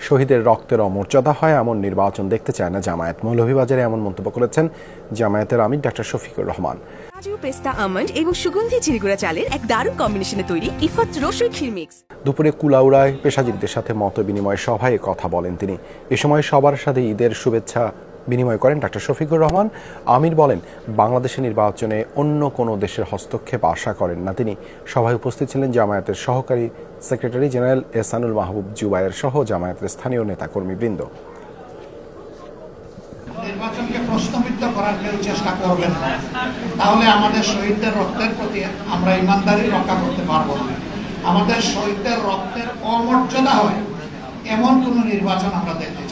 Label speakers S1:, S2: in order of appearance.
S1: শহীদের রক্তের অমর্যাদা হয় এমন নির্বাচন দেখতে চায় না জামায়াত। মৌলভীবাজারে এমন মন্তব্য করেছেন জামায়াতের আমির ডাক্তার শফিকুর রহমান।
S2: কাজু, পেস্তা, আমন্ড এবং সুগন্ধি চিনিগুড়া চালের এক দারুণ কম্বিনেশনে তৈরি ইফাত রসুই ক্ষীর মিক্স।
S1: দুপুরে কুলাউড়ায় পেশাজীবীদের সাথে মত বিনিময় সভায় কথা বলেন তিনি। এ সময় সবার সাথে ঈদের শুভেচ্ছা বিনিময় করেন ডাক্তার শফিকুর রহমান। আমির বলেন, বাংলাদেশের নির্বাচনে অন্য কোনো দেশের হস্তক্ষেপ আশা করেন না তিনি। সভায় উপস্থিত ছিলেন জামায়াতের সহকারী সেক্রেটারি জেনারেল এহসানুল মাহবুব জুবায়ের সহ জামায়াতের স্থানীয় নেতাকর্মীবৃন্দ।
S3: নির্বাচনকে প্রশ্নবিদ্ধ করার কেউ চেষ্টা করবেন না, তাহলে আমাদের শহীদদের রক্তের প্রতি আমরা ইমানদারি রক্ষা করতে পারবো না। আমাদের শহীদদের রক্তের অমর্যাদা হয় এমন কোনো নির্বাচন আমরা দেখি